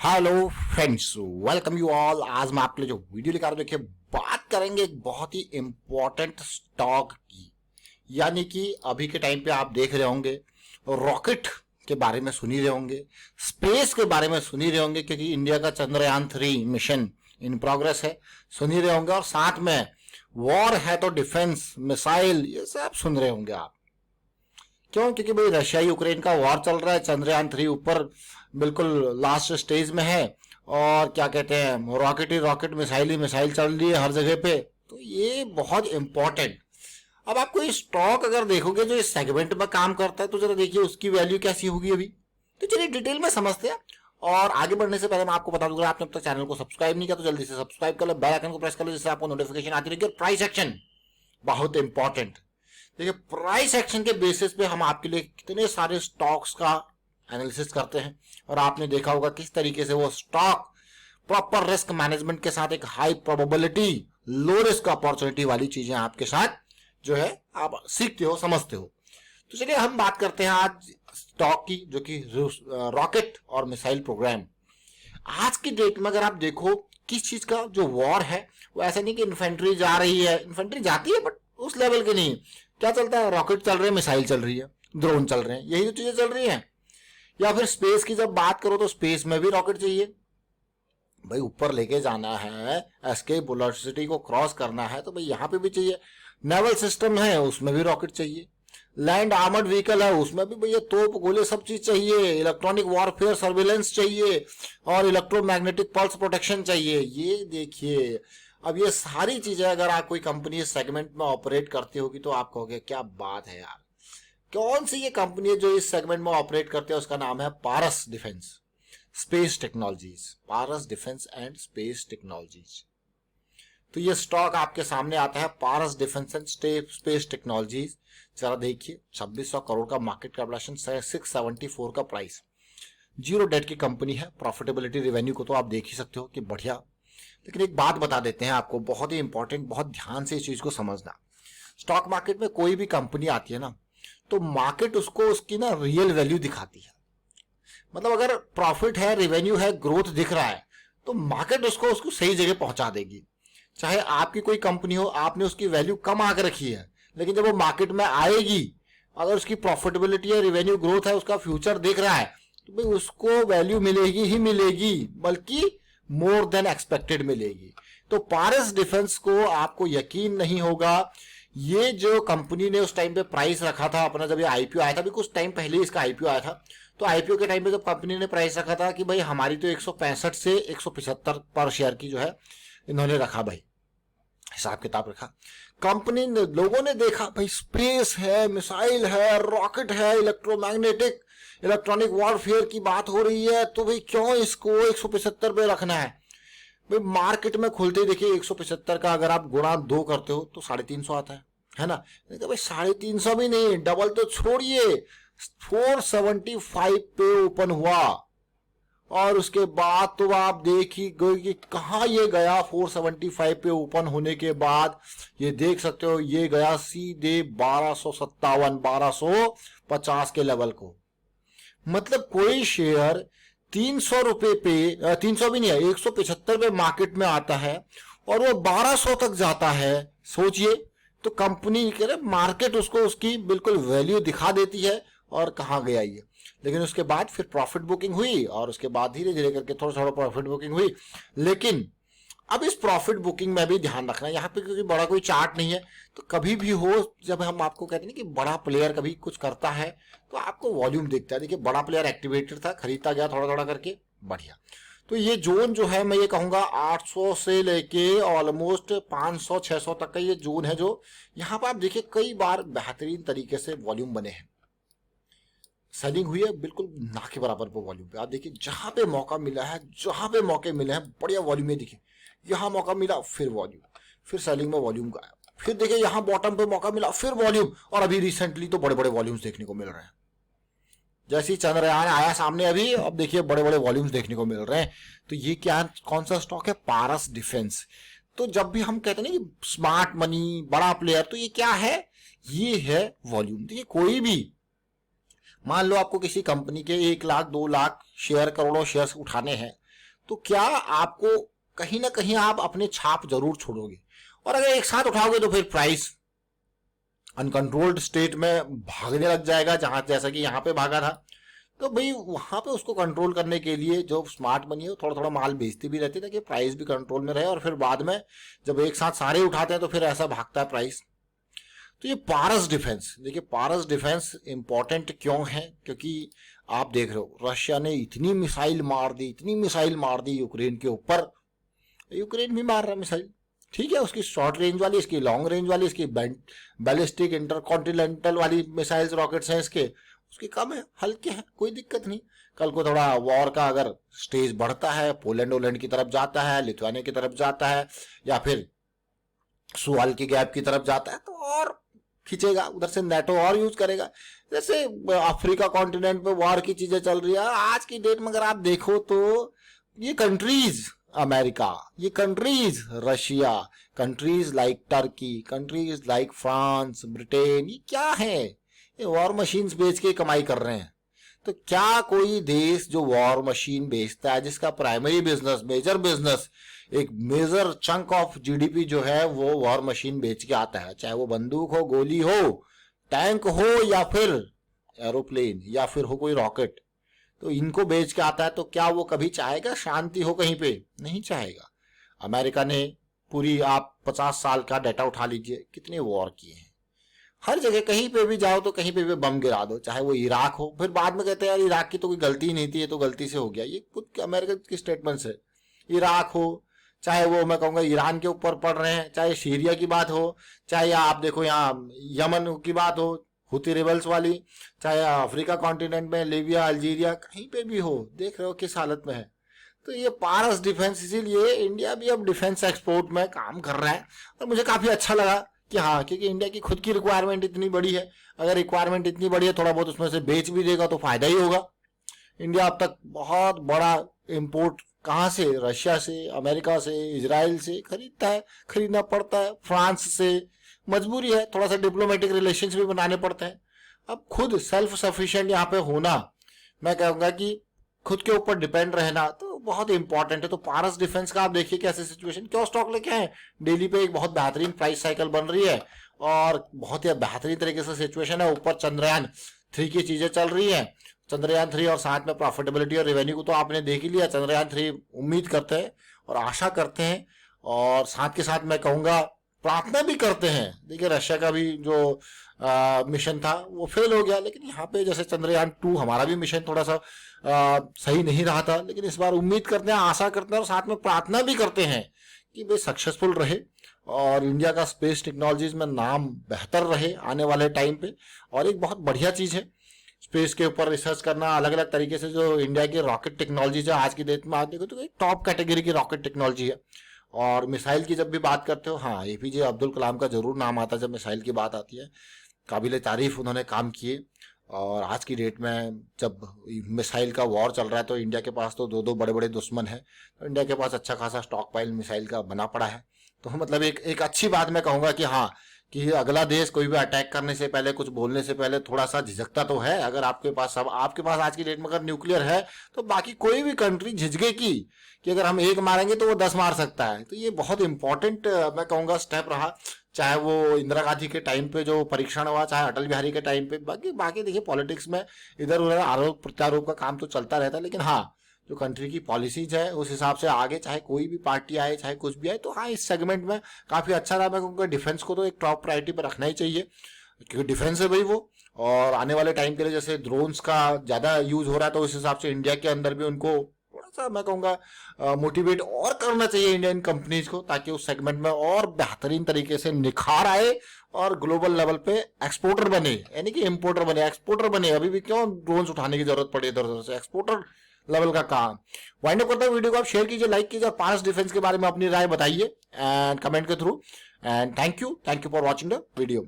Hello friends, welcome you all. आज मैं आपके लिए जो वीडियो लेकर आ रहा हूं, देखिए बात करेंगे एक बहुत ही इंपॉर्टेंट स्टॉक की। यानी कि अभी के टाइम पे आप देख रहे होंगे, रॉकेट के बारे में सुन ही रहे होंगे, स्पेस के बारे में सुन ही रहे होंगे, क्योंकि इंडिया का चंद्रयान 3 मिशन इन प्रोग्रेस है, सुन ही रहे होंगे। और साथ में वॉर है तो डिफेंस मिसाइल ये सब सुन रहे होंगे आप। क्यों? क्योंकि भाई रशिया यूक्रेन का वॉर चल रहा है, चंद्रयान 3 ऊपर बिल्कुल लास्ट स्टेज में है, और क्या कहते हैं, रॉकेट ही रॉकेट, मिसाइल ही मिसाइल चल रही है हर जगह पे। तो ये बहुत इंपॉर्टेंट। अब आप कोई स्टॉक अगर देखोगे जो इस सेगमेंट में काम करता है, तो जरा देखिए उसकी वैल्यू कैसी होगी अभी। तो चलिए डिटेल में समझते हैं। और आगे बढ़ने से पहले मैं आपको बता दूंगा, आपने अब तक चैनल को सब्सक्राइब नहीं किया तो जल्दी से सब्सक्राइब कर लो, बेल आइकन को प्रेस कर लो, जिससे आपको नोटिफिकेशन आती रहेगी। और प्राइस एक्शन बहुत इंपॉर्टेंट। देखिए प्राइस एक्शन के बेसिस पे हम आपके लिए कितने सारे स्टॉक्स का एनालिसिस करते हैं, और आपने देखा होगा किस तरीके से वो स्टॉक प्रॉपर रिस्क मैनेजमेंट के साथ एक high probability low risk opportunity वाली चीजें आपके साथ जो है आप सीखते हो, समझते हो। तो चलिए हम बात करते हैं आज स्टॉक की, जो कि रॉकेट और मिसाइल प्रोग्राम। आज की डेट में अगर आप देखो किस चीज का जो वॉर है, वो ऐसा नहीं कि इन्फेंट्री जा रही है, इन्फेंट्री जाती है बट उस लेवल की नहीं। क्या चलता है? रॉकेट चल रहे हैं, मिसाइल चल रही है, ड्रोन चल रहे हैं, यही तो चीजें चल रही हैं। या फिर स्पेस की जब बात करो तो स्पेस में भी रॉकेट चाहिए भाई, ऊपर लेके जाना है, एस्केप वेलोसिटी को क्रॉस करना है, तो भाई यहां पे भी चाहिए। नेवल सिस्टम है, उसमें भी रॉकेट चाहिए। लैंड आर्मर्ड व्हीकल है, उसमें भी भैया तोप गोले सब चीज चाहिए। इलेक्ट्रॉनिक वॉरफेयर सर्विलेंस चाहिए, और इलेक्ट्रोमैग्नेटिक पल्स प्रोटेक्शन चाहिए। ये देखिए, अब ये सारी चीजें अगर आप कोई कंपनी इस सेगमेंट में ऑपरेट करती होगी तो आप कहोगे क्या बात है यार, कौन सी ये कंपनी है जो इस सेगमेंट में ऑपरेट करते हैं? उसका नाम है Paras Defence Space Technologies, Paras Defence and Space Technologies. तो ये स्टॉक आपके सामने आता है, Paras Defence and Space Technologies. जरा देखिए, 2600 करोड़ का मार्केट कैपिटलाइजेशन, 674 का प्राइस, जीरो डेट की कंपनी है। प्रॉफिटेबिलिटी रेवेन्यू को तो आप देख ही सकते हो कि बढ़िया। लेकिन एक बात बता देते हैं आपको, बहुत ही इंपॉर्टेंट, बहुत ध्यान से इस चीज को समझना। स्टॉक मार्केट में कोई भी कंपनी आती है ना, तो मार्केट उसको उसकी ना रियल वैल्यू दिखाती है। मतलब अगर प्रॉफिट है, रेवेन्यू है, ग्रोथ दिख रहा है, तो मार्केट उसको सही जगह पहुंचा देगी। चाहे आपकी कोई कंपनी हो, आपने उसकी वैल्यू कम आके रखी है, लेकिन जब वो मार्केट में आएगी, अगर उसकी प्रॉफिटेबिलिटी है, रेवेन्यू ग्रोथ है, उसका फ्यूचर दिख रहा है, तो भाई उसको वैल्यू मिलेगी ही मिलेगी, बल्कि मोर देन एक्सपेक्टेड मिलेगी। तो पारस डिफेंस को आपको यकीन नहीं होगा, ये जो कंपनी ने उस टाइम पे प्राइस रखा था अपना, जब ये आईपीओ आया था, अभी कुछ टाइम पहले इसका आईपीओ आया था, तो आईपीओ के टाइम पे जब कंपनी ने प्राइस रखा था कि भाई हमारी तो 165 से 175 पर शेयर की जो है इन्होंने रखा, भाई हिसाब किताब रखा। कंपनी ने, लोगों ने देखा भाई स्पेस है, मिसाइल है, रॉकेट है, इलेक्ट्रोमैग्नेटिक इलेक्ट्रॉनिक वॉरफेयर की बात हो रही है, तो भाई क्यों इसको 175 पे रखना है? भाई मार्केट में खुलते ही देखिए 175 का अगर आप गुणा 2 करते हो तो 350 आता है ना। तो भाई 350 भी नहीं, डबल तो छोड़िए, 475 पे ओपन हुआ, और उसके बाद तो आप देख ही गए कि कहां ये गया। 475 पे ओपन होने के बाद ये देख सकते हो, ये गया सीधे 1257 1250 के लेवल को। मतलब कोई शेयर 300 रुपए पे, 300 भी नहीं है, 175 पे मार्केट में आता है और वो 1200 तक जाता है। सोचिए, तो कंपनी कह रहे मार्केट उसको उसकी बिल्कुल वैल्यू दिखा देती है, और कहां गया ये। लेकिन उसके बाद फिर प्रॉफिट बुकिंग हुई, और उसके बाद धीरे धीरे करके थोड़ा थोड़ा प्रॉफिट बुकिंग हुई। लेकिन अब इस प्रॉफिट बुकिंग में भी ध्यान रखना यहाँ पे, क्योंकि बड़ा कोई चार्ट नहीं है, तो कभी भी हो, जब हम आपको कहते हैं कि बड़ा प्लेयर कभी कुछ करता है तो आपको वॉल्यूम दिखता है। देखिए बड़ा प्लेयर एक्टिवेटेड था, खरीदता गया थोड़ा थोड़ा करके, बढ़िया। तो ये जोन जो है, मैं ये कहूंगा 800 से लेके ऑलमोस्ट 500 600 तक का ये जोन है, जो यहाँ पर आप देखिए कई बार बेहतरीन तरीके से वॉल्यूम बने हैं, सेलिंग हुई है बिल्कुल ना के बराबर पे वॉल्यूम पे। आप देखिए जहां पे मौका मिला है, जहां पे मौके मिले हैं, बढ़िया वॉल्यूम में दिखे। यहां मौका मिला फिर वॉल्यूम, फिर सेलिंग में वॉल्यूम गायब, फिर देखिए यहां बॉटम पे मौका मिला फिर वॉल्यूम, और अभी रिसेंटली तो बड़े बड़े वॉल्यूम्स देखने को मिल रहे हैं। जैसे ही चंद्रयान आया सामने अभी, अब देखिए बड़े बड़े वॉल्यूम्स देखने को मिल रहे हैं। तो ये क्या, कौन सा स्टॉक है? पारस डिफेंस। तो जब भी हम कहते हैं ना कि स्मार्ट मनी, बड़ा प्लेयर, तो ये क्या है? ये है वॉल्यूम। देखिए कोई भी, मान लो आपको किसी कंपनी के 1 लाख 2 लाख शेयर, करोड़ों शेयर उठाने हैं, तो क्या आपको कहीं ना कहीं आप अपने छाप जरूर छोड़ोगे, और अगर एक साथ उठाओगे तो फिर प्राइस अनकंट्रोल्ड स्टेट में भागने लग जाएगा, जहां जैसा कि यहाँ पे भागा था। तो भाई वहां पे उसको कंट्रोल करने के लिए जो स्मार्ट मनी है वो थोड़ा थोड़ा माल बेचती भी रहती है ताकि प्राइस भी कंट्रोल में रहे, और फिर बाद में जब एक साथ सारे उठाते हैं तो फिर ऐसा भागता है प्राइस। तो ये पारस डिफेंस, देखिए पारस डिफेंस इंपॉर्टेंट क्यों है, क्योंकि आप देख रहे हो रशिया ने इतनी मिसाइल मार दी, इतनी मिसाइल मार दी यूक्रेन के ऊपर। यूक्रेन भी मार रहा मिसाइल, ठीक है, उसकी शॉर्ट रेंज वाली, इसकी लॉन्ग रेंज वाली, इसकी बैलिस्टिक इंटरकॉन्टिनेंटल वाली मिसाइल्स रॉकेट्स हैं इसके, उसके कम है, हल्के हैं, कोई दिक्कत नहीं। कल को थोड़ा वॉर का अगर स्टेज बढ़ता है, पोलैंड वोलैंड की तरफ जाता है, लिथुआनिया की तरफ जाता है, या फिर सुवाल की गैप की तरफ जाता है, तो और खींचेगा उधर से, नेटो और यूज करेगा। जैसे अफ्रीका कॉन्टिनेंट पे वॉर की चीजें चल रही है आज की डेट में, अगर आप देखो तो ये कंट्रीज अमेरिका, ये countries Russia, countries like Turkey, countries like France, Britain, ये क्या है, ये वॉर मशीन्स बेच के कमाई कर रहे हैं। तो क्या कोई देश जो वॉर मशीन बेचता है, जिसका प्राइमरी बिजनेस, मेजर बिजनेस, एक मेजर चंक ऑफ जीडीपी जो है वो वॉर मशीन बेच के आता है, चाहे वो बंदूक हो, गोली हो, टैंक हो, या फिर एरोप्लेन, या फिर हो कोई रॉकेट, तो इनको बेच के आता है, तो क्या वो कभी चाहेगा शांति हो कहीं पे? नहीं चाहेगा। अमेरिका ने पूरी, आप 50 साल का डाटा उठा लीजिए, कितने वॉर किए हैं, हर जगह कहीं पे भी जाओ तो कहीं पे भी बम गिरा दो, चाहे वो इराक हो, फिर बाद में कहते हैं यार इराक की तो कोई गलती ही नहीं थी, ये तो गलती से हो गया। ये खुद अमेरिका की स्टेटमेंट्स है। इराक हो, चाहे वो मैं कहूँगा ईरान के ऊपर पड़ रहे हैं, चाहे सीरिया की बात हो, चाहे आप देखो यहाँ यमन की बात हो, हुती रिबल्स वाली, चाहे अफ्रीका कॉन्टिनेंट में लीबिया, अल्जीरिया, कहीं पे भी हो, देख रहे हो किस हालत में है। तो ये पारस डिफेंस, इसीलिए इंडिया भी अब डिफेंस एक्सपोर्ट में काम कर रहा है, और मुझे काफी अच्छा लगा कि हाँ, क्योंकि इंडिया की खुद की रिक्वायरमेंट इतनी बड़ी है। अगर रिक्वायरमेंट इतनी बड़ी है, थोड़ा बहुत उसमें से बेच भी देगा तो फायदा ही होगा। इंडिया अब तक बहुत बड़ा इंपोर्ट कहाँ से, रशिया से, अमेरिका से, इजराइल से खरीदता है, खरीदना पड़ता है, फ्रांस से, मजबूरी है, थोड़ा सा डिप्लोमेटिक रिलेशंस भी बनाने पड़ते हैं। अब खुद सेल्फ सफिशिएंट यहाँ पे होना, मैं कहूँगा कि खुद के ऊपर डिपेंड रहना तो बहुत इंपॉर्टेंट है। तो पारस डिफेंस का आप देखिए कैसे सिचुएशन, क्यों स्टॉक लेके आए, डेली पे एक बहुत बेहतरीन प्राइस साइकिल बन रही है, और बहुत ही बेहतरीन तरीके से सिचुएशन है। ऊपर चंद्रयान 3 की चीजें चल रही है, चंद्रयान 3 और साथ में प्रॉफिटेबिलिटी और रेवेन्यू को तो आपने देख ही लिया। चंद्रयान 3 उम्मीद करते हैं और आशा करते हैं, और साथ के साथ मैं कहूँगा प्रार्थना भी करते हैं। देखिए रशिया का भी जो मिशन था वो फेल हो गया, लेकिन यहाँ पे जैसे चंद्रयान 2 हमारा भी मिशन थोड़ा सा सही नहीं रहा था, लेकिन इस बार उम्मीद करते हैं, आशा करते हैं, और साथ में प्रार्थना भी करते हैं कि भाई सक्सेसफुल रहे और इंडिया का स्पेस टेक्नोलॉजीज में नाम बेहतर रहे आने वाले टाइम पे। और एक बहुत बढ़िया चीज है स्पेस के ऊपर रिसर्च करना, अलग अलग तरीके से जो इंडिया की रॉकेट टेक्नोलॉजी है आज की डेट में, आप देखो तो एक टॉप कैटेगरी की रॉकेट टेक्नोलॉजी है। और मिसाइल की जब भी बात करते हो, हाँ एपीजे अब्दुल कलाम का जरूर नाम आता है जब मिसाइल की बात आती है। काबिल तारीफ उन्होंने काम किए, और आज की डेट में जब मिसाइल का वॉर चल रहा है तो इंडिया के पास तो 2 बड़े बड़े दुश्मन हैं, तो इंडिया के पास अच्छा खासा स्टॉक पाइल मिसाइल का बना पड़ा है। तो मतलब एक अच्छी बात मैं कहूँगा कि हाँ, कि अगला देश कोई भी अटैक करने से पहले, कुछ बोलने से पहले थोड़ा सा झिझकता तो है। अगर आपके पास आज की डेट में अगर न्यूक्लियर है तो बाकी कोई भी कंट्री झिझकेगी कि अगर हम एक मारेंगे तो वो 10 मार सकता है। तो ये बहुत इंपॉर्टेंट मैं कहूँगा स्टेप रहा, चाहे वो इंदिरा गांधी के टाइम पे जो परीक्षण हुआ, चाहे अटल बिहारी के टाइम पे। बाकी देखिए पॉलिटिक्स में इधर उधर आरोप प्रत्यारोप का काम तो चलता रहता है, लेकिन हाँ जो कंट्री की पॉलिसीज है उस हिसाब से आगे चाहे कोई भी पार्टी आए, चाहे कुछ भी आए, तो हाँ इस सेगमेंट में काफी अच्छा रहा। मैं कहूँगा डिफेंस को तो एक टॉप प्रायोरिटी पर रखना ही चाहिए, क्योंकि डिफेंस है भाई वो। और आने वाले टाइम के लिए जैसे ड्रोन्स का ज्यादा यूज हो रहा है, तो उस हिसाब से इंडिया के अंदर भी उनको थोड़ा सा मैं कहूँगा मोटिवेट और करना चाहिए इंडियन कंपनीज को, ताकि उस सेगमेंट में और बेहतरीन तरीके से निखार आए और ग्लोबल लेवल पे एक्सपोर्टर बने, यानी कि इंपोर्टर बने, एक्सपोर्टर बने। अभी भी क्यों ड्रोन्स उठाने की जरूरत पड़ी इधर उधर से, एक्सपोर्टर लेवल का काम। वाइंड अप करता हूँ वीडियो को, आप शेयर कीजिए, लाइक कीजिए, और पारस डिफेंस के बारे में अपनी राय बताइए एंड कमेंट के through. And thank you for watching the video.